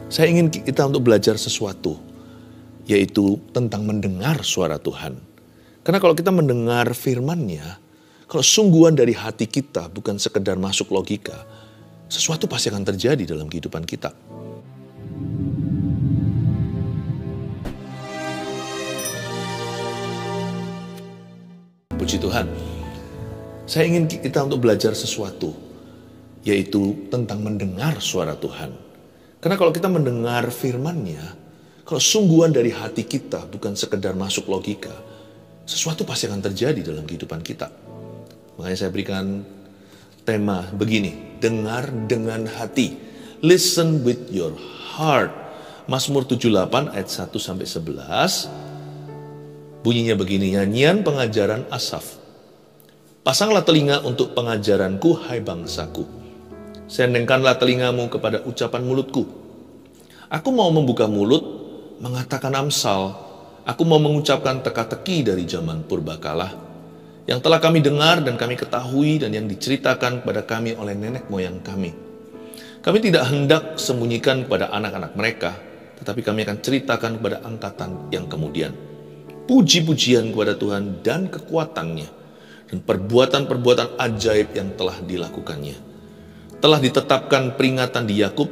Saya ingin kita untuk belajar sesuatu, yaitu tentang mendengar suara Tuhan. Karena kalau kita mendengar firman-Nya, kalau sungguhan dari hati kita bukan sekedar masuk logika, sesuatu pasti akan terjadi dalam kehidupan kita. Puji Tuhan, saya ingin kita untuk belajar sesuatu, yaitu tentang mendengar suara Tuhan. Karena kalau kita mendengar firman-Nya, kalau sungguhan dari hati kita bukan sekedar masuk logika, sesuatu pasti akan terjadi dalam kehidupan kita. Makanya saya berikan tema begini, dengar dengan hati. Listen with your heart. Mazmur 78 ayat 1-11. Bunyinya begini, nyanyian pengajaran Asaf. Pasanglah telinga untuk pengajaranku, hai bangsaku. Sendengkanlah telingamu kepada ucapan mulutku. Aku mau membuka mulut, mengatakan amsal. Aku mau mengucapkan teka-teki dari zaman purbakala, yang telah kami dengar dan kami ketahui dan yang diceritakan kepada kami oleh nenek moyang kami. Kami tidak hendak sembunyikan kepada anak-anak mereka, tetapi kami akan ceritakan kepada angkatan yang kemudian. Puji-pujian kepada Tuhan dan kekuatan-Nya, dan perbuatan-perbuatan ajaib yang telah dilakukannya. Telah ditetapkan peringatan di Yakub,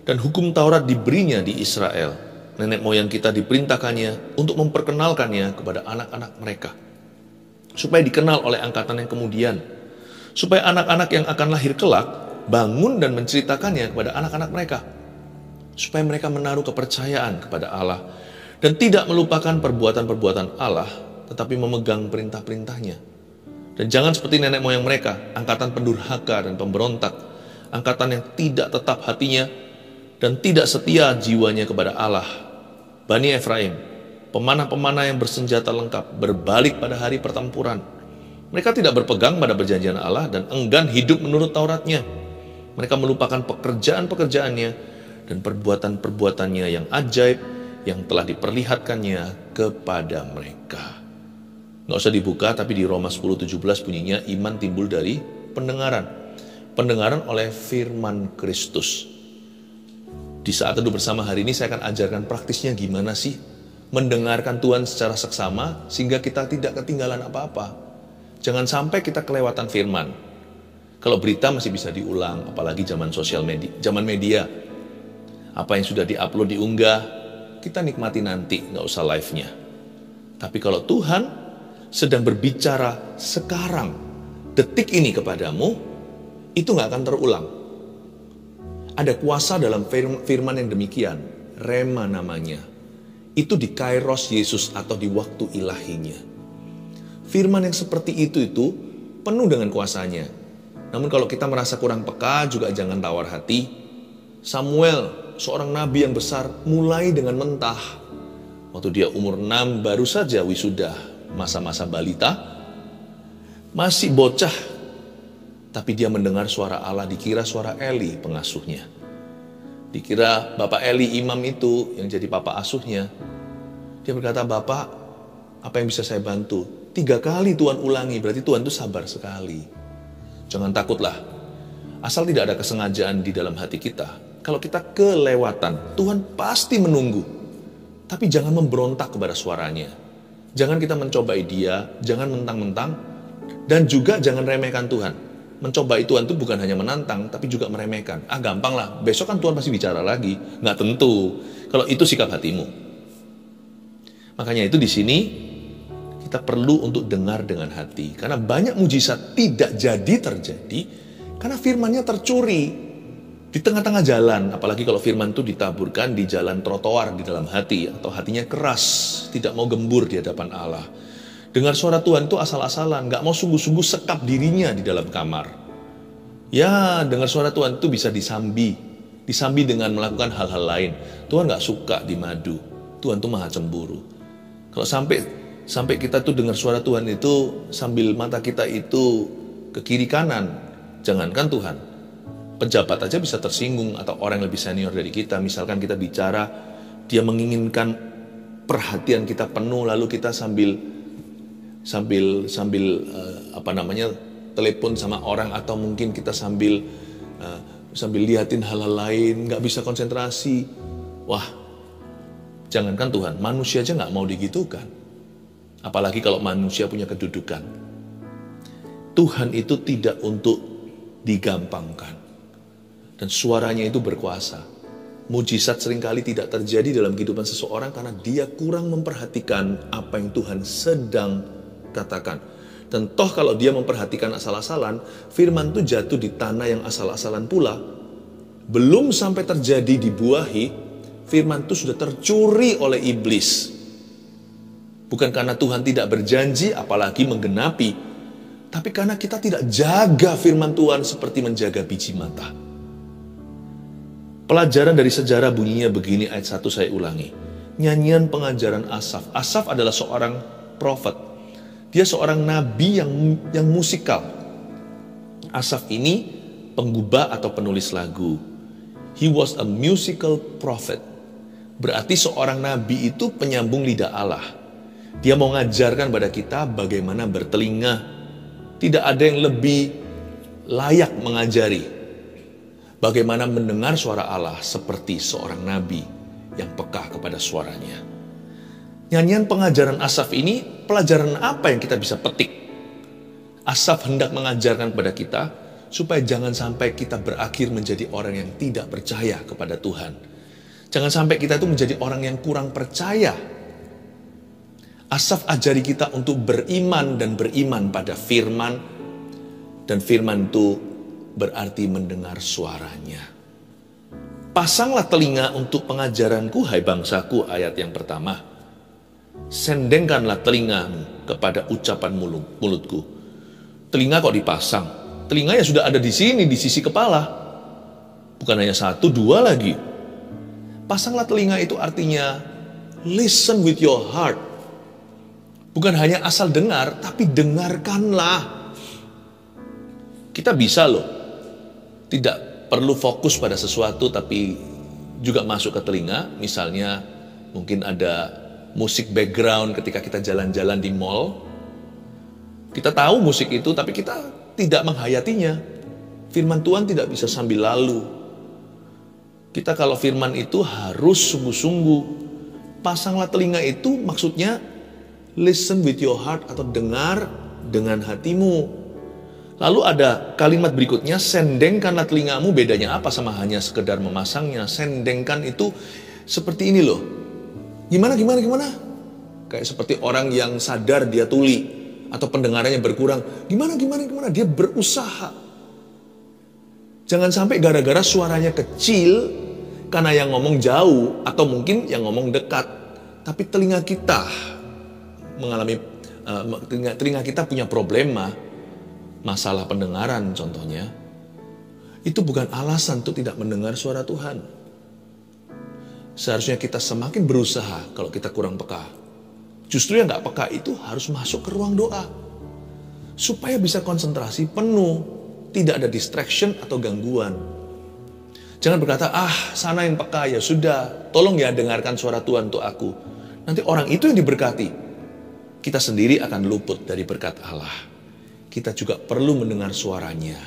dan hukum Taurat diberinya di Israel. Nenek moyang kita diperintahkannya untuk memperkenalkannya kepada anak-anak mereka, supaya dikenal oleh angkatan yang kemudian, supaya anak-anak yang akan lahir kelak bangun dan menceritakannya kepada anak-anak mereka, supaya mereka menaruh kepercayaan kepada Allah dan tidak melupakan perbuatan-perbuatan Allah, tetapi memegang perintah-perintahnya. Dan jangan seperti nenek moyang mereka, angkatan pendurhaka dan pemberontak, angkatan yang tidak tetap hatinya dan tidak setia jiwanya kepada Allah. Bani Efraim, pemanah-pemanah yang bersenjata lengkap, berbalik pada hari pertempuran. Mereka tidak berpegang pada perjanjian Allah dan enggan hidup menurut Tauratnya. Mereka melupakan pekerjaan-pekerjaannya dan perbuatan-perbuatannya yang ajaib yang telah diperlihatkannya kepada mereka. Nggak usah dibuka, tapi di Roma 10:17 bunyinya, iman timbul dari pendengaran. Pendengaran oleh firman Kristus. Di saat teduh bersama hari ini saya akan ajarkan praktisnya gimana sih mendengarkan Tuhan secara seksama sehingga kita tidak ketinggalan apa-apa. Jangan sampai kita kelewatan firman. Kalau berita masih bisa diulang, apalagi zaman sosial media, zaman media. Apa yang sudah diupload, diunggah, kita nikmati nanti, nggak usah live-nya. Tapi kalau Tuhan sedang berbicara sekarang, detik ini kepadamu, itu nggak akan terulang. Ada kuasa dalam firman yang demikian, rema namanya. Itu di kairos Yesus atau di waktu ilahinya. Firman yang seperti itu penuh dengan kuasanya. Namun kalau kita merasa kurang peka, juga jangan tawar hati. Samuel, seorang nabi yang besar, mulai dengan mentah. Waktu dia umur 6, baru saja wisuda, masa-masa balita, masih bocah. Tapi dia mendengar suara Allah, dikira suara Eli pengasuhnya. Dikira Bapak Eli imam itu yang jadi papa asuhnya. Dia berkata, Bapak, apa yang bisa saya bantu? 3 kali Tuhan ulangi, berarti Tuhan itu sabar sekali. Jangan takutlah. Asal tidak ada kesengajaan di dalam hati kita. Kalau kita kelewatan, Tuhan pasti menunggu. Tapi jangan memberontak kepada suaranya. Jangan kita mencobai dia, jangan mentang-mentang, dan juga jangan remehkan Tuhan. Mencobai Tuhan itu bukan hanya menantang, tapi juga meremehkan. Gampang lah, besok kan Tuhan pasti bicara lagi. Nggak tentu, kalau itu sikap hatimu. Makanya itu di sini, kita perlu untuk dengar dengan hati. Karena banyak mujizat tidak jadi terjadi, karena firman-Nya tercuri. Di tengah-tengah jalan, apalagi kalau firman itu ditaburkan di jalan trotoar di dalam hati, atau hatinya keras, tidak mau gembur di hadapan Allah. Dengar suara Tuhan itu asal-asalan, gak mau sungguh-sungguh sekap dirinya di dalam kamar. Ya, dengar suara Tuhan itu bisa disambi dengan melakukan hal-hal lain. Tuhan gak suka dimadu, Tuhan tuh maha cemburu. Kalau sampai kita tuh dengar suara Tuhan itu sambil mata kita itu ke kiri kanan, jangankan Tuhan. Pejabat aja bisa tersinggung atau orang yang lebih senior dari kita. Misalkan kita bicara, dia menginginkan perhatian kita penuh, lalu kita sambil telepon sama orang, atau mungkin kita sambil lihatin hal-hal lain, nggak bisa konsentrasi. Wah, jangankan Tuhan, manusia aja nggak mau digitukan. Apalagi kalau manusia punya kedudukan. Tuhan itu tidak untuk digampangkan. Dan suaranya itu berkuasa. Mujizat seringkali tidak terjadi dalam kehidupan seseorang karena dia kurang memperhatikan apa yang Tuhan sedang katakan. Dan toh kalau dia memperhatikan asal-asalan, firman itu jatuh di tanah yang asal-asalan pula. Belum sampai terjadi dibuahi, firman itu sudah tercuri oleh iblis. Bukan karena Tuhan tidak berjanji, apalagi menggenapi, tapi karena kita tidak jaga firman Tuhan seperti menjaga biji mata. Pelajaran dari sejarah bunyinya begini, ayat 1 saya ulangi. Nyanyian pengajaran Asaf. Asaf adalah seorang prophet. Dia seorang nabi yang musikal. Asaf ini penggubah atau penulis lagu. He was a musical prophet. Berarti seorang nabi itu penyambung lidah Allah. Dia mau ngajarkan pada kita bagaimana bertelinga. Tidak ada yang lebih layak mengajari bagaimana mendengar suara Allah seperti seorang nabi yang peka kepada suaranya. Nyanyian pengajaran Asaf ini, pelajaran apa yang kita bisa petik? Asaf hendak mengajarkan kepada kita supaya jangan sampai kita berakhir menjadi orang yang tidak percaya kepada Tuhan. Jangan sampai kita itu menjadi orang yang kurang percaya. Asaf ajari kita untuk beriman dan beriman pada firman. Dan firman itu berarti mendengar suaranya. Pasanglah telinga untuk pengajaranku, hai bangsaku, ayat yang pertama. Sendengkanlah telingamu kepada ucapan mulutku. Telinga kok dipasang? Telinga ya sudah ada di sini, di sisi kepala. Bukan hanya satu, dua lagi. Pasanglah telinga itu artinya listen with your heart. Bukan hanya asal dengar, tapi dengarkanlah. Kita bisa loh, tidak perlu fokus pada sesuatu, tapi juga masuk ke telinga. Misalnya mungkin ada musik background ketika kita jalan-jalan di mall. Kita tahu musik itu, tapi kita tidak menghayatinya. Firman Tuhan tidak bisa sambil lalu. Kita kalau firman itu harus sungguh-sungguh. Pasanglah telinga itu maksudnya listen with your heart atau dengar dengan hatimu. Lalu ada kalimat berikutnya, sendengkanlah telingamu. Bedanya apa sama hanya sekedar memasangnya? Sendengkan itu seperti ini loh. Gimana? Kayak seperti orang yang sadar dia tuli atau pendengarannya berkurang. Gimana? Dia berusaha. Jangan sampai gara-gara suaranya kecil karena yang ngomong jauh atau mungkin yang ngomong dekat. Tapi telinga kita mengalami, telinga kita punya problema, masalah pendengaran contohnya, itu bukan alasan untuk tidak mendengar suara Tuhan. Seharusnya kita semakin berusaha kalau kita kurang peka. Justru yang gak peka itu harus masuk ke ruang doa. Supaya bisa konsentrasi penuh, tidak ada distraction atau gangguan. Jangan berkata, sana yang peka, ya sudah, tolong ya dengarkan suara Tuhan untuk aku. Nanti orang itu yang diberkati. Kita sendiri akan luput dari berkat Allah. Kita juga perlu mendengar suaranya.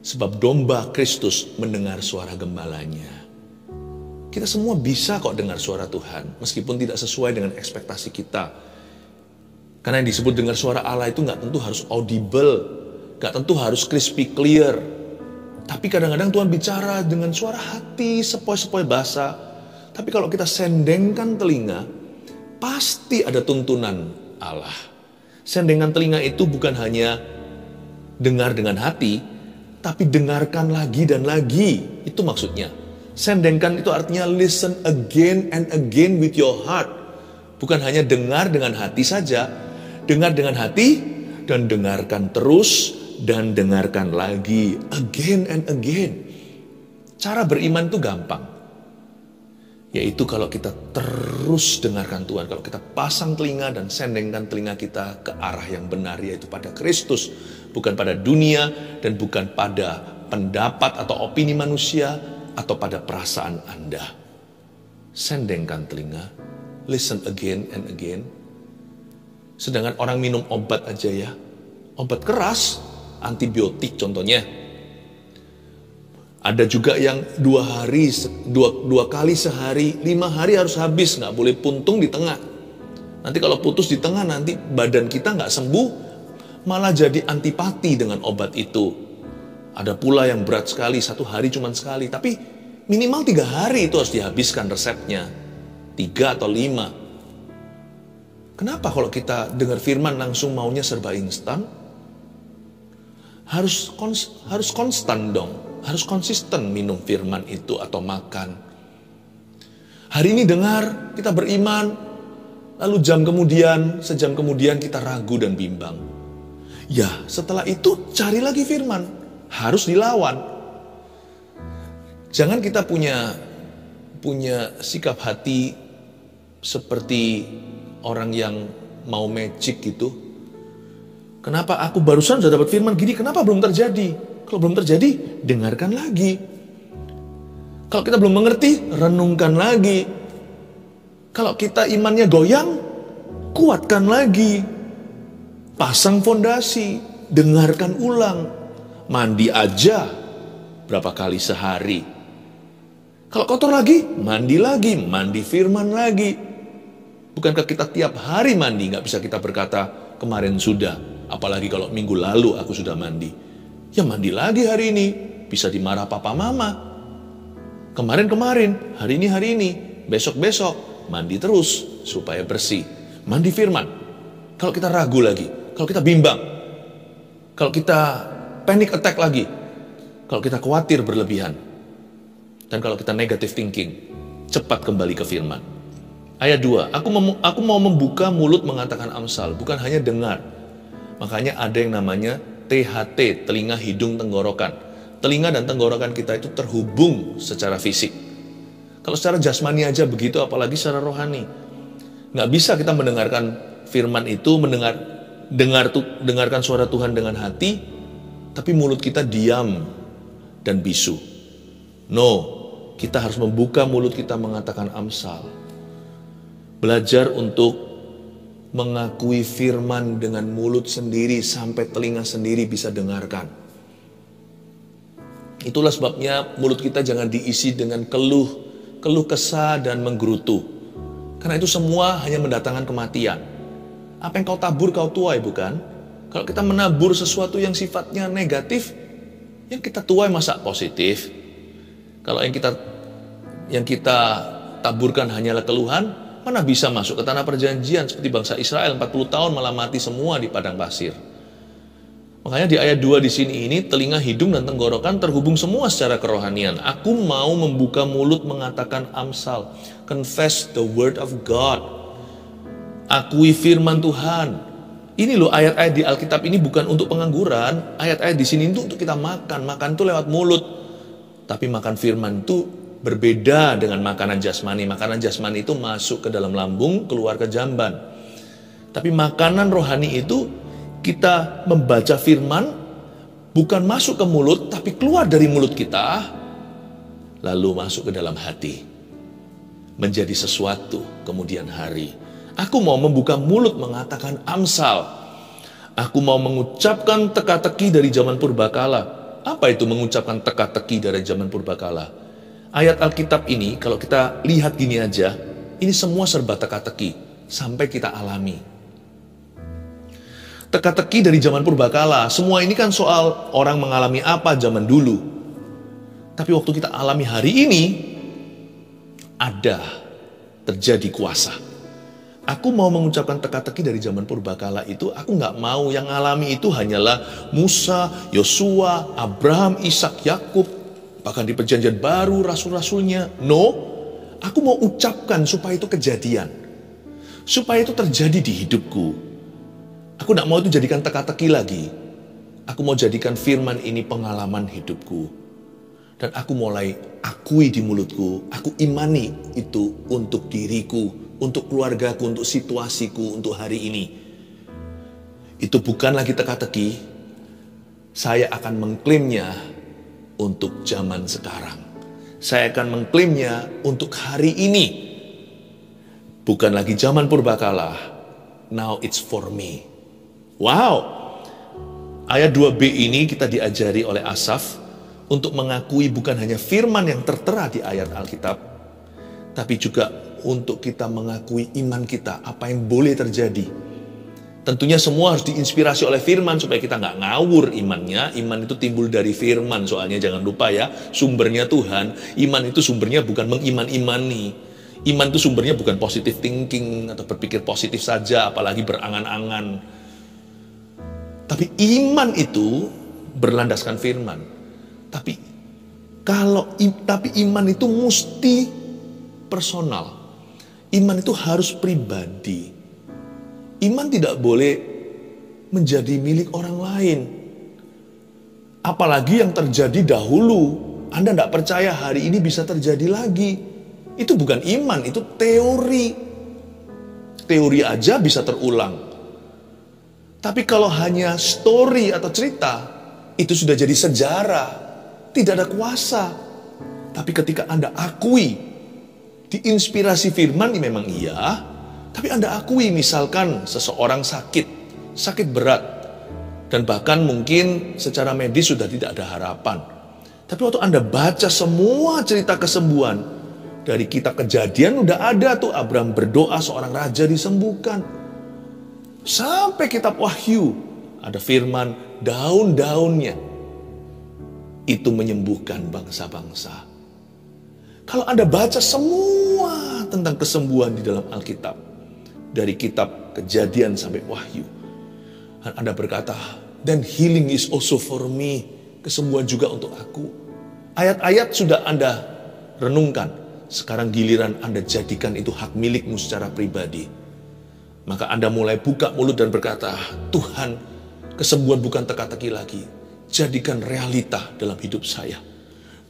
Sebab domba Kristus mendengar suara gembalanya. Kita semua bisa kok dengar suara Tuhan. Meskipun tidak sesuai dengan ekspektasi kita. Karena yang disebut dengar suara Allah itu gak tentu harus audible. Gak tentu harus crispy clear. Tapi kadang-kadang Tuhan bicara dengan suara hati, sepoi-sepoi bahasa. Tapi kalau kita sendengkan telinga, pasti ada tuntunan Allah. Sendengan telinga itu bukan hanya dengar dengan hati, tapi dengarkan lagi dan lagi. Itu maksudnya. Sendengkan itu artinya listen again and again with your heart. Bukan hanya dengar dengan hati saja. Dengar dengan hati dan dengarkan terus dan dengarkan lagi. Again and again. Cara beriman itu gampang. Yaitu kalau kita terus dengarkan Tuhan, kalau kita pasang telinga dan sendengkan telinga kita ke arah yang benar, yaitu pada Kristus, bukan pada dunia dan bukan pada pendapat atau opini manusia atau pada perasaan Anda. Sendengkan telinga, listen again and again. Sedangkan orang minum obat aja ya, obat keras, antibiotik contohnya. Ada juga yang 2 kali sehari, 5 hari harus habis, nggak boleh puntung di tengah. Nanti kalau putus di tengah, nanti badan kita nggak sembuh, malah jadi antipati dengan obat itu. Ada pula yang berat sekali, 1 hari cuma sekali, tapi minimal 3 hari itu harus dihabiskan resepnya. 3 atau 5. Kenapa kalau kita dengar firman langsung maunya serba instan? Harus konstan dong. Harus konsisten minum firman itu atau makan. Hari ini dengar, kita beriman, lalu sejam kemudian kita ragu dan bimbang. Ya, setelah itu cari lagi firman. Harus dilawan. Jangan kita punya sikap hati seperti orang yang mau magic gitu. Kenapa aku barusan sudah dapat firman gini, kenapa belum terjadi? Kalau belum terjadi, dengarkan lagi. Kalau kita belum mengerti, renungkan lagi. Kalau kita imannya goyang, kuatkan lagi. Pasang fondasi, dengarkan ulang. Mandi aja berapa kali sehari. Kalau kotor lagi, mandi firman lagi. Bukankah kita tiap hari mandi, nggak bisa kita berkata, kemarin sudah. Apalagi kalau minggu lalu aku sudah mandi. Ya mandi lagi hari ini, bisa dimarah papa mama. Kemarin, hari ini, besok, mandi terus supaya bersih. Mandi firman. Kalau kita ragu lagi, kalau kita bimbang, kalau kita panic attack lagi, kalau kita khawatir berlebihan, dan kalau kita negative thinking, cepat kembali ke firman. Ayat 2, aku mau membuka mulut mengatakan Amsal, bukan hanya dengar. Makanya ada yang namanya THT, telinga, hidung, tenggorokan. Telinga dan tenggorokan kita itu terhubung secara fisik. Kalau secara jasmani aja begitu, apalagi secara rohani. Nggak bisa kita mendengarkan firman itu, dengarkan suara Tuhan dengan hati, tapi mulut kita diam dan bisu. No, kita harus membuka mulut kita mengatakan Amsal. Belajar untuk mengakui firman dengan mulut sendiri sampai telinga sendiri bisa dengarkan. Itulah sebabnya mulut kita jangan diisi dengan keluh kesah dan menggerutu. Karena itu semua hanya mendatangkan kematian. Apa yang kau tabur kau tuai, bukan? Kalau kita menabur sesuatu yang sifatnya negatif, yang kita tuai masa positif. Kalau yang kita taburkan hanyalah keluhan, mana bisa masuk ke tanah perjanjian seperti bangsa Israel 40 tahun malah mati semua di padang pasir. Makanya di ayat 2 di sini ini telinga, hidung dan tenggorokan terhubung semua secara kerohanian. Aku mau membuka mulut mengatakan Amsal. Confess the word of God. Akui firman Tuhan. Ini loh ayat-ayat di Alkitab ini bukan untuk pengangguran. Ayat-ayat di sini itu untuk kita makan. Makan itu lewat mulut. Tapi makan firman itu berbeda dengan makanan jasmani. Makanan jasmani itu masuk ke dalam lambung, keluar ke jamban. Tapi makanan rohani itu kita membaca firman, bukan masuk ke mulut, tapi keluar dari mulut kita, lalu masuk ke dalam hati. Menjadi sesuatu kemudian hari. Aku mau membuka mulut mengatakan Amsal. Aku mau mengucapkan teka-teki dari zaman purbakala. Apa itu mengucapkan teka-teki dari zaman purbakala? Ayat Alkitab ini, kalau kita lihat gini aja, ini semua serba teka-teki, sampai kita alami. Teka-teki dari zaman purbakala, semua ini kan soal orang mengalami apa zaman dulu. Tapi waktu kita alami hari ini, ada terjadi kuasa. Aku mau mengucapkan teka-teki dari zaman purbakala itu, aku nggak mau yang alami itu hanyalah Musa, Yosua, Abraham, Ishak, Yakub, bahkan di perjanjian baru rasul-rasulnya. No, aku mau ucapkan supaya itu kejadian, supaya itu terjadi di hidupku. Aku tidak mau itu jadikan teka-teki lagi. Aku mau jadikan firman ini pengalaman hidupku. Dan aku mulai akui di mulutku, aku imani itu untuk diriku, untuk keluargaku, untuk situasiku, untuk hari ini. Itu bukan lagi teka-teki. Saya akan mengklaimnya untuk zaman sekarang. Saya akan mengklaimnya untuk hari ini. Bukan lagi zaman purbakala. Now it's for me. Wow. Ayat 2b ini kita diajari oleh Asaf untuk mengakui bukan hanya firman yang tertera di ayat Alkitab, tapi juga untuk kita mengakui iman kita, apa yang boleh terjadi. Tentunya semua harus diinspirasi oleh firman supaya kita nggak ngawur imannya. Iman itu timbul dari firman, soalnya jangan lupa ya, sumbernya Tuhan. Iman itu sumbernya bukan mengiman-imani. Iman itu sumbernya bukan positive thinking atau berpikir positif saja, apalagi berangan-angan. Tapi iman itu berlandaskan firman. Tapi iman itu mesti personal. Iman itu harus pribadi. Iman tidak boleh menjadi milik orang lain. Apalagi yang terjadi dahulu. Anda tidak percaya hari ini bisa terjadi lagi. Itu bukan iman, itu teori. Teori aja bisa terulang. Tapi kalau hanya story atau cerita, itu sudah jadi sejarah. Tidak ada kuasa. Tapi ketika Anda akui, diinspirasi firman ini memang iya, tapi Anda akui misalkan seseorang sakit berat, dan bahkan mungkin secara medis sudah tidak ada harapan. Tapi waktu Anda baca semua cerita kesembuhan, dari kitab Kejadian udah ada tuh Abraham berdoa seorang raja disembuhkan. Sampai kitab Wahyu ada firman daun-daunnya itu menyembuhkan bangsa-bangsa. Kalau Anda baca semua tentang kesembuhan di dalam Alkitab, dari kitab Kejadian sampai Wahyu, dan Anda berkata, dan healing is also for me, kesembuhan juga untuk aku. Ayat-ayat sudah Anda renungkan, sekarang giliran Anda jadikan itu hak milikmu secara pribadi. Maka Anda mulai buka mulut dan berkata, Tuhan, kesembuhan bukan teka-teki lagi, jadikan realita dalam hidup saya.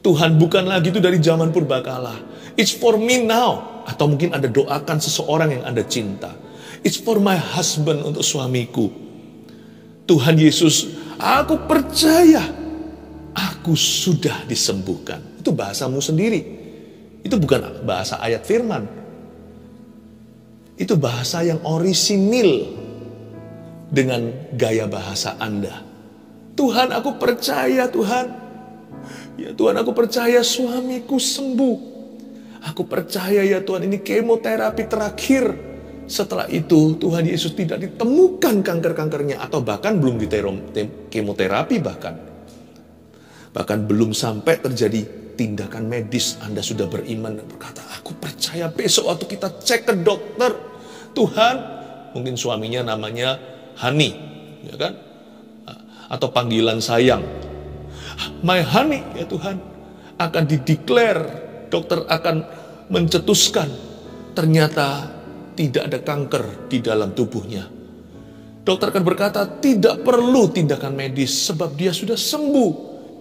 Tuhan, bukan lagi itu dari zaman purbakala. It's for me now. Atau mungkin Anda doakan seseorang yang Anda cinta. It's for my husband, untuk suamiku. Tuhan Yesus, aku percaya aku sudah disembuhkan. Itu bahasamu sendiri. Itu bukan bahasa ayat firman. Itu bahasa yang orisinil dengan gaya bahasa Anda. Tuhan, aku percaya, Tuhan. Ya Tuhan, aku percaya suamiku sembuh. Aku percaya ya Tuhan, ini kemoterapi terakhir. Setelah itu Tuhan Yesus tidak ditemukan kanker-kankernya. Atau bahkan belum kemoterapi bahkan belum sampai terjadi tindakan medis. Anda sudah beriman dan berkata, aku percaya besok waktu kita cek ke dokter, Tuhan, mungkin suaminya namanya Hani, ya kan? Atau panggilan sayang, my honey, ya Tuhan, akan dideklar, dokter akan mencetuskan, ternyata tidak ada kanker di dalam tubuhnya. Dokter akan berkata, tidak perlu tindakan medis, sebab dia sudah sembuh.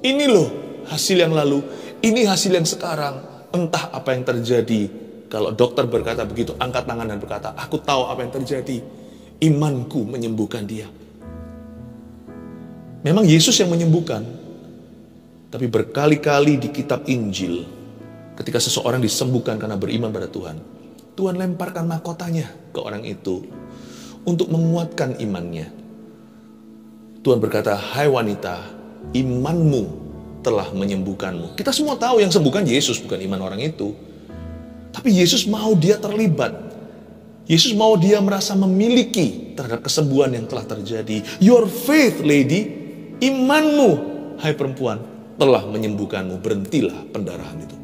Ini loh hasil yang lalu, ini hasil yang sekarang. Entah apa yang terjadi. Kalau dokter berkata begitu, angkat tangan dan berkata, aku tahu apa yang terjadi. Imanku menyembuhkan dia. Memang Yesus yang menyembuhkan. Tapi berkali-kali di kitab Injil, ketika seseorang disembuhkan karena beriman pada Tuhan, Tuhan lemparkan mahkotanya ke orang itu untuk menguatkan imannya. Tuhan berkata, hai wanita, imanmu telah menyembuhkanmu. Kita semua tahu yang sembuhkan Yesus, bukan iman orang itu. Tapi Yesus mau dia terlibat. Yesus mau dia merasa memiliki terhadap kesembuhan yang telah terjadi. Your faith, lady, imanmu, hai perempuan, telah menyembuhkanmu. Berhentilah pendarahan itu.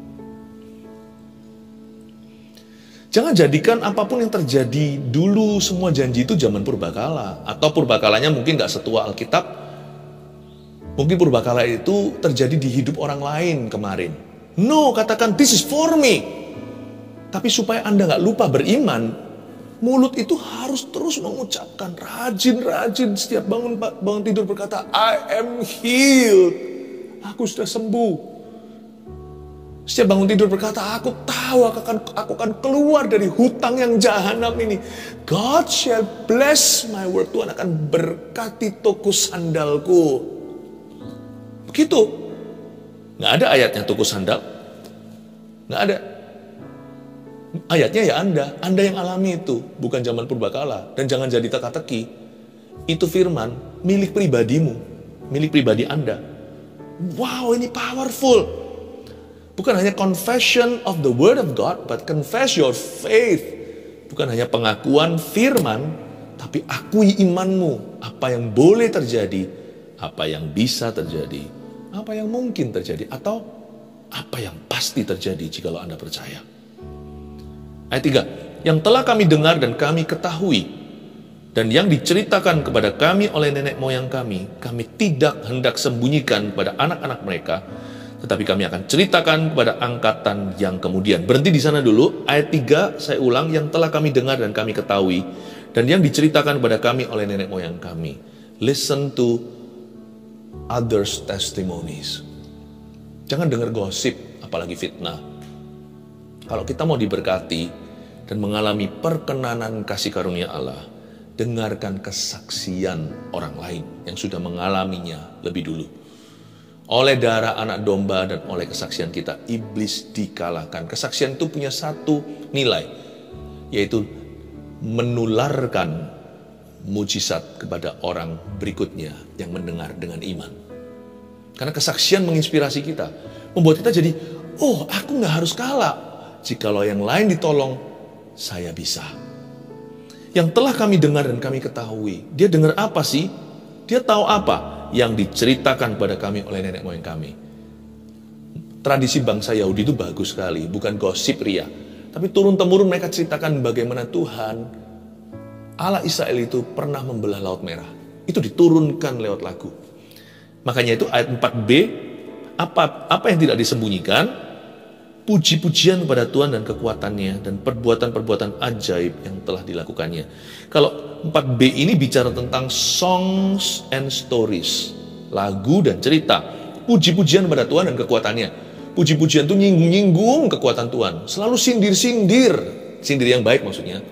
Jangan jadikan apapun yang terjadi dulu, semua janji itu zaman purbakala. Atau purbakalanya mungkin gak setua Alkitab. Mungkin purbakala itu terjadi di hidup orang lain kemarin. No, katakan this is for me. Tapi supaya Anda gak lupa beriman, mulut itu harus terus mengucapkan, rajin-rajin setiap bangun tidur berkata, I am healed. Aku sudah sembuh. Setiap bangun tidur berkata, aku tahu aku akan keluar dari hutang yang jahanam ini. God shall bless my word. Tuhan akan berkati toko sandalku. Begitu. Nggak ada ayatnya toko sandal. Nggak ada. Ayatnya ya Anda yang alami itu, bukan zaman purbakala. Dan jangan jadi teka-teki. Itu firman milik pribadimu, milik pribadi Anda. Wow, ini powerful. Bukan hanya confession of the word of God, but confess your faith. Bukan hanya pengakuan firman, tapi akui imanmu. Apa yang boleh terjadi, apa yang bisa terjadi, apa yang mungkin terjadi, atau apa yang pasti terjadi jikalau Anda percaya. Ayat 3, yang telah kami dengar dan kami ketahui, dan yang diceritakan kepada kami oleh nenek moyang kami tidak hendak sembunyikan kepada anak-anak mereka, tetapi kami akan ceritakan kepada angkatan yang kemudian. Berhenti di sana dulu. Ayat 3, saya ulang, yang telah kami dengar dan kami ketahui, dan yang diceritakan kepada kami oleh nenek moyang kami. Listen to others' testimonies. Jangan dengar gosip, apalagi fitnah. Kalau kita mau diberkati dan mengalami perkenanan kasih karunia Allah, dengarkan kesaksian orang lain yang sudah mengalaminya lebih dulu. Oleh darah anak domba dan oleh kesaksian kita, iblis dikalahkan. Kesaksian itu punya satu nilai, yaitu menularkan mujizat kepada orang berikutnya yang mendengar dengan iman. Karena kesaksian menginspirasi kita, membuat kita jadi, oh, aku gak harus kalah. Jikalau yang lain ditolong, saya bisa. Yang telah kami dengar dan kami ketahui. Dia dengar apa sih? Dia tahu apa? Yang diceritakan kepada kami oleh nenek moyang kami. Tradisi bangsa Yahudi itu bagus sekali, bukan gosip ria. Tapi turun-temurun mereka ceritakan bagaimana Tuhan, Allah Israel itu pernah membelah Laut Merah. Itu diturunkan lewat lagu. Makanya itu ayat 4b, apa yang tidak disembunyikan, puji-pujian kepada Tuhan dan kekuatannya, dan perbuatan-perbuatan ajaib yang telah dilakukannya. Kalau 4b ini bicara tentang songs and stories, lagu dan cerita. Puji-pujian kepada Tuhan dan kekuatannya. Puji-pujian itu nyinggung-nyinggung kekuatan Tuhan. Selalu sindir-sindir. Sindir yang baik maksudnya.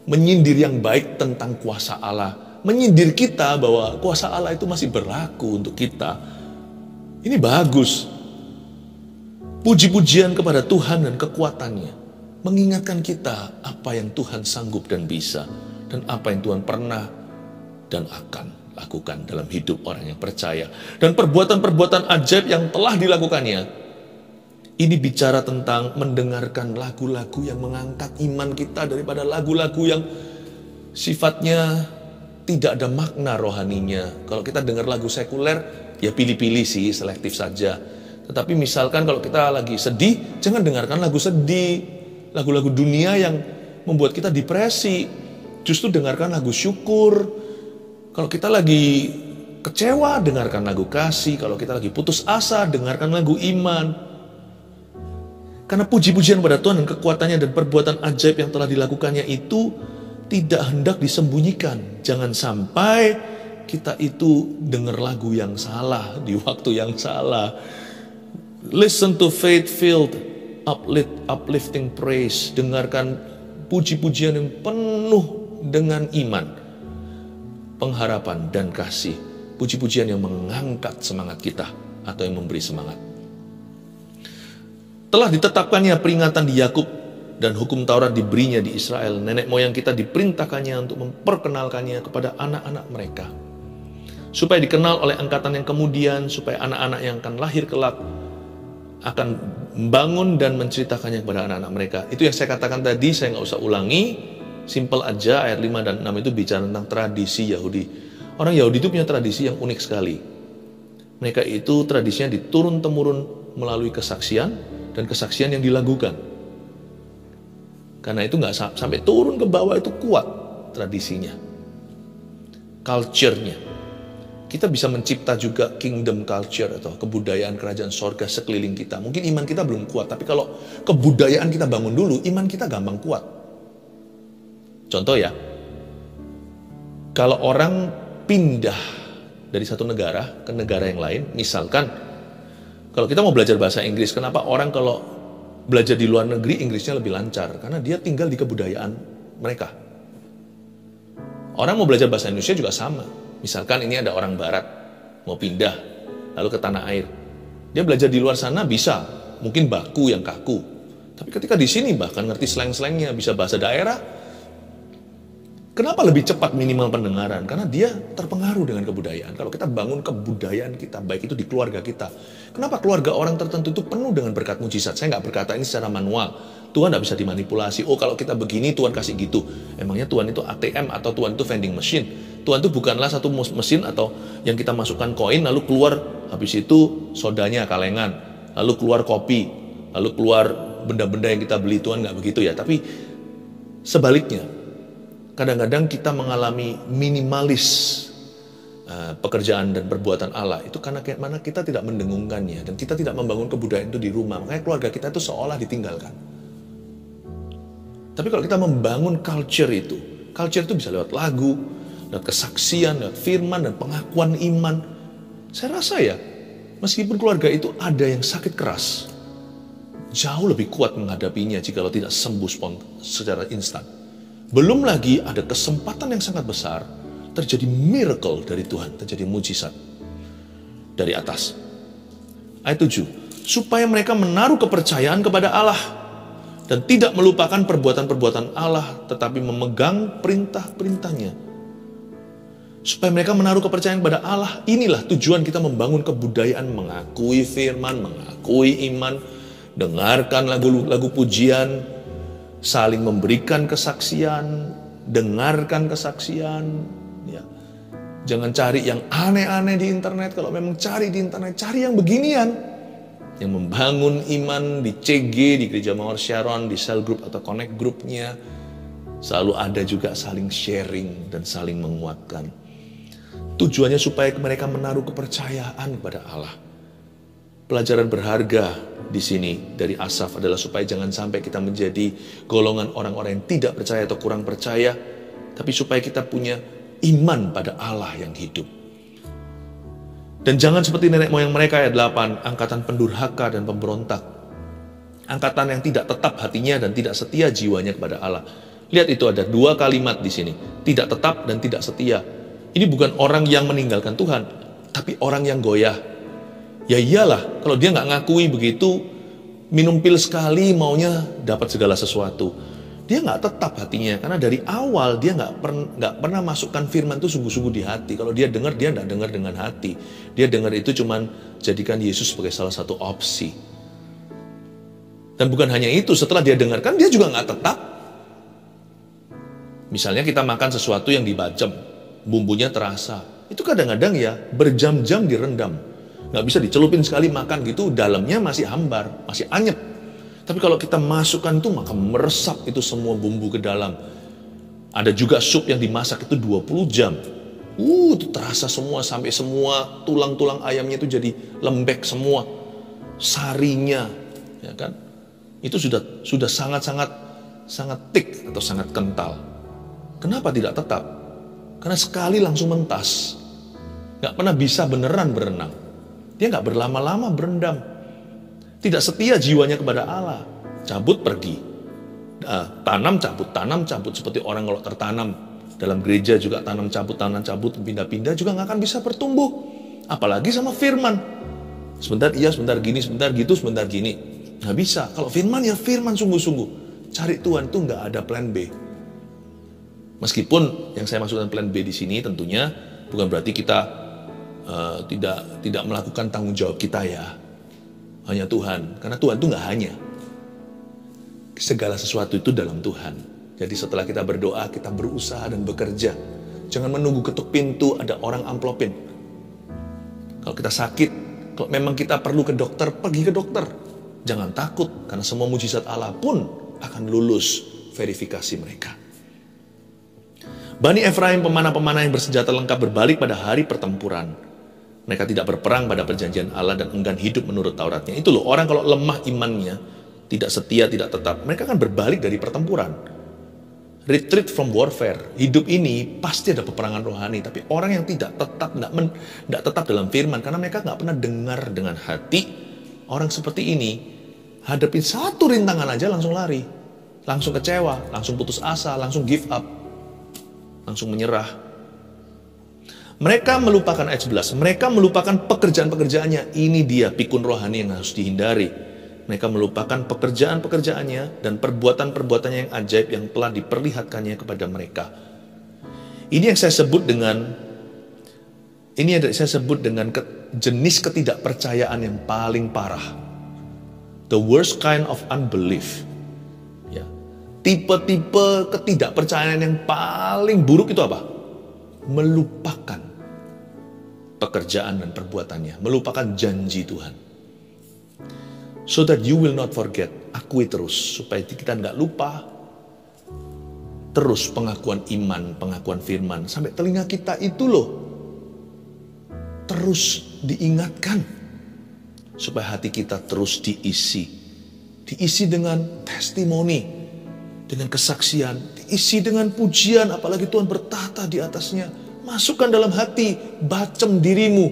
Menyindir yang baik tentang kuasa Allah. Menyindir kita bahwa kuasa Allah itu masih berlaku untuk kita. Ini bagus. Puji-pujian kepada Tuhan dan kekuatannya. Mengingatkan kita apa yang Tuhan sanggup dan bisa. Dan apa yang Tuhan pernah dan akan lakukan dalam hidup orang yang percaya. Dan perbuatan-perbuatan ajaib yang telah dilakukannya. Ini bicara tentang mendengarkan lagu-lagu yang mengangkat iman kita daripada lagu-lagu yang sifatnya tidak ada makna rohaninya. Kalau kita dengar lagu sekuler, ya pilih-pilih sih, selektif saja. Tetapi misalkan kalau kita lagi sedih, jangan dengarkan lagu sedih. Lagu-lagu dunia yang membuat kita depresi. Justru dengarkan lagu syukur. Kalau kita lagi kecewa, dengarkan lagu kasih. Kalau kita lagi putus asa, dengarkan lagu iman. Karena puji-pujian pada Tuhan dan kekuatannya dan perbuatan ajaib yang telah dilakukannya itu tidak hendak disembunyikan. Jangan sampai kita itu dengar lagu yang salah di waktu yang salah. Listen to faith-filled, uplifting praise. Dengarkan puji-pujian yang penuh dengan iman, pengharapan dan kasih. Puji-pujian yang mengangkat semangat kita atau yang memberi semangat. Telah ditetapkannya peringatan di Yakub dan hukum Taurat diberinya di Israel. Nenek moyang kita diperintahkannya untuk memperkenalkannya kepada anak-anak mereka. Supaya dikenal oleh angkatan yang kemudian, supaya anak-anak yang akan lahir kelak akan membangun dan menceritakannya kepada anak-anak mereka. Itu yang saya katakan tadi, saya nggak usah ulangi. Simple aja, ayat 5 dan 6 itu bicara tentang tradisi Yahudi. Orang Yahudi itu punya tradisi yang unik sekali. Mereka itu tradisinya diturun-temurun melalui kesaksian, dan kesaksian yang dilakukan. Karena itu nggak sampai turun ke bawah, itu kuat tradisinya, culture-nya. Kita bisa mencipta juga kingdom culture atau kebudayaan kerajaan sorga sekeliling kita. Mungkin iman kita belum kuat, tapi kalau kebudayaan kita bangun dulu, iman kita gampang kuat. Contoh ya, kalau orang pindah dari satu negara ke negara yang lain, misalkan kalau kita mau belajar bahasa Inggris, kenapa orang kalau belajar di luar negeri Inggrisnya lebih lancar? Karena dia tinggal di kebudayaan mereka. Orang mau belajar bahasa Indonesia juga sama. Misalkan ini ada orang barat, mau pindah, lalu ke tanah air. Dia belajar di luar sana bisa, mungkin baku yang kaku. Tapi ketika di sini bahkan ngerti slang-slangnya, bisa bahasa daerah. Kenapa lebih cepat minimal pendengaran? Karena dia terpengaruh dengan kebudayaan. Kalau kita bangun kebudayaan kita, baik itu di keluarga kita. Kenapa keluarga orang tertentu itu penuh dengan berkat mujizat? Saya nggak berkata ini secara manual. Tuhan nggak bisa dimanipulasi. Oh, kalau kita begini, Tuhan kasih gitu. Emangnya Tuhan itu ATM atau Tuhan itu vending machine? Tuhan itu bukanlah satu mesin atau yang kita masukkan koin, lalu keluar, habis itu sodanya kalengan, lalu keluar kopi, lalu keluar benda-benda yang kita beli. Tuhan nggak begitu ya. Tapi sebaliknya, kadang-kadang kita mengalami minimalis pekerjaan dan perbuatan Allah. Itu karena kita tidak mendengungkannya. Dan kita tidak membangun kebudayaan itu di rumah. Makanya keluarga kita itu seolah ditinggalkan. Tapi kalau kita membangun culture itu bisa lewat lagu, lewat kesaksian, lewat firman, dan pengakuan iman. Saya rasa ya, meskipun keluarga itu ada yang sakit keras, jauh lebih kuat menghadapinya jika tidak sembuh secara instan. Belum lagi ada kesempatan yang sangat besar terjadi miracle dari Tuhan, terjadi mujizat dari atas. Ayat 7, supaya mereka menaruh kepercayaan kepada Allah dan tidak melupakan perbuatan-perbuatan Allah, tetapi memegang perintah-perintahnya. Supaya mereka menaruh kepercayaan kepada Allah. Inilah tujuan kita membangun kebudayaan mengakui firman, mengakui iman, dengarkan lagu-lagu pujian, saling memberikan kesaksian, dengarkan kesaksian. Ya. Jangan cari yang aneh-aneh di internet. Kalau memang cari di internet, cari yang beginian. Yang membangun iman di CG, di Gereja Mawar Sharon, di cell group atau connect groupnya. Selalu ada juga saling sharing dan saling menguatkan. Tujuannya supaya mereka menaruh kepercayaan kepada Allah. Pelajaran berharga di sini dari Asaf adalah supaya jangan sampai kita menjadi golongan orang-orang yang tidak percaya atau kurang percaya, tapi supaya kita punya iman pada Allah yang hidup. Dan jangan seperti nenek moyang mereka ayat 8, angkatan pendurhaka dan pemberontak. Angkatan yang tidak tetap hatinya dan tidak setia jiwanya kepada Allah. Lihat itu ada 2 kalimat di sini, tidak tetap dan tidak setia. Ini bukan orang yang meninggalkan Tuhan, tapi orang yang goyah. Ya iyalah, kalau dia nggak ngakui begitu, minum pil sekali maunya dapat segala sesuatu. Dia nggak tetap hatinya, karena dari awal dia nggak pernah masukkan firman itu sungguh-sungguh di hati. Kalau dia dengar, dia nggak dengar dengan hati. Dia dengar itu cuman jadikan Yesus sebagai salah satu opsi. Dan bukan hanya itu, setelah dia dengarkan, dia juga nggak tetap. Misalnya kita makan sesuatu yang dibacem, bumbunya terasa. Itu kadang-kadang ya berjam-jam direndam. Nggak bisa dicelupin sekali makan gitu, dalamnya masih hambar, masih anyep. Tapi kalau kita masukkan itu, maka meresap itu semua bumbu ke dalam. Ada juga sup yang dimasak itu 20 jam. Itu terasa semua, sampai semua tulang-tulang ayamnya itu jadi lembek semua. Sarinya, ya kan? Itu sudah sangat thick atau sangat kental. Kenapa tidak tetap? Karena sekali langsung mentas. Nggak pernah bisa beneran berenang. Dia nggak berlama-lama berendam. Tidak setia jiwanya kepada Allah. Cabut pergi. Tanam cabut. Seperti orang kalau tertanam. Dalam gereja juga tanam cabut, pindah-pindah juga nggak akan bisa bertumbuh. Apalagi sama firman. Sebentar iya, sebentar gini, sebentar gitu, sebentar gini. Nggak bisa. Kalau firman ya firman sungguh-sungguh. Cari Tuhan itu nggak ada plan B. Meskipun yang saya maksudkan plan B di sini tentunya bukan berarti kita tidak melakukan tanggung jawab kita ya. Hanya Tuhan. Karena Tuhan itu nggak hanya. Segala sesuatu itu dalam Tuhan. Jadi setelah kita berdoa, kita berusaha dan bekerja. Jangan menunggu ketuk pintu, ada orang amplopin. Kalau kita sakit, kalau memang kita perlu ke dokter, pergi ke dokter. Jangan takut, karena semua mujizat Allah pun akan lulus verifikasi mereka. Bani Efraim, pemanah-pemanah yang bersenjata lengkap berbalik pada hari pertempuran. Mereka tidak berperang pada perjanjian Allah dan enggan hidup menurut Tauratnya. Itu loh, orang kalau lemah imannya, tidak setia, tidak tetap, mereka akan berbalik dari pertempuran. Retreat from warfare. Hidup ini pasti ada peperangan rohani, tapi orang yang tidak tetap dalam firman, karena mereka nggak pernah dengar dengan hati. Orang seperti ini, hadapin satu rintangan aja langsung lari. Langsung kecewa, langsung putus asa, langsung give up. Langsung menyerah. Mereka melupakan ayat 11. Mereka melupakan pekerjaan-pekerjaannya. Ini dia pikun rohani yang harus dihindari. Mereka melupakan pekerjaan-pekerjaannya dan perbuatan-perbuatannya yang ajaib yang telah diperlihatkannya kepada mereka. Ini yang saya sebut dengan jenis ketidakpercayaan yang paling parah. The worst kind of unbelief. Ya. Tipe-tipe ketidakpercayaan yang paling buruk itu apa? Melupakan pekerjaan dan perbuatannya, melupakan janji Tuhan. So that you will not forget, akui terus, supaya kita nggak lupa terus pengakuan iman, pengakuan firman, sampai telinga kita itu loh terus diingatkan, supaya hati kita terus diisi dengan testimoni, dengan kesaksian, diisi dengan pujian, apalagi Tuhan bertahta di atasnya. Masukkan dalam hati, bacem dirimu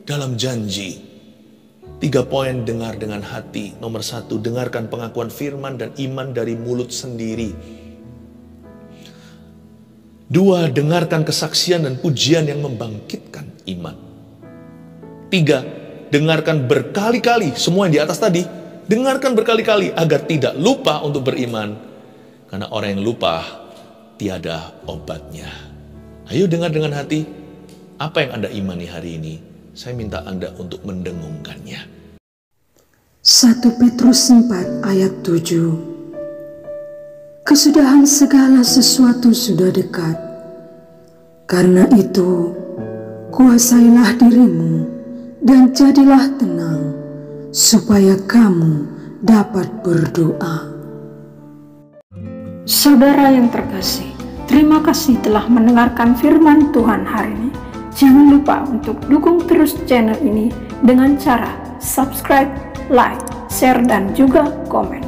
dalam janji. 3 poin, dengar dengan hati. Nomor 1, dengarkan pengakuan firman dan iman dari mulut sendiri. 2, dengarkan kesaksian dan pujian yang membangkitkan iman. 3, dengarkan berkali-kali, semua yang di atas tadi, dengarkan berkali-kali agar tidak lupa untuk beriman. Karena orang yang lupa, tiada obatnya. Ayo dengar dengan hati, apa yang Anda imani hari ini? Saya minta Anda untuk mendengungkannya. 1 Petrus 4 ayat 7. Kesudahan segala sesuatu sudah dekat. Karena itu, kuasailah dirimu dan jadilah tenang, supaya kamu dapat berdoa. Saudara yang terkasih, terima kasih telah mendengarkan firman Tuhan hari ini. Jangan lupa untuk dukung terus channel ini dengan cara subscribe, like, share, dan juga komen,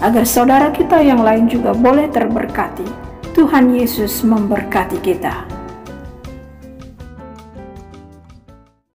agar saudara kita yang lain juga boleh terberkati. Tuhan Yesus memberkati kita.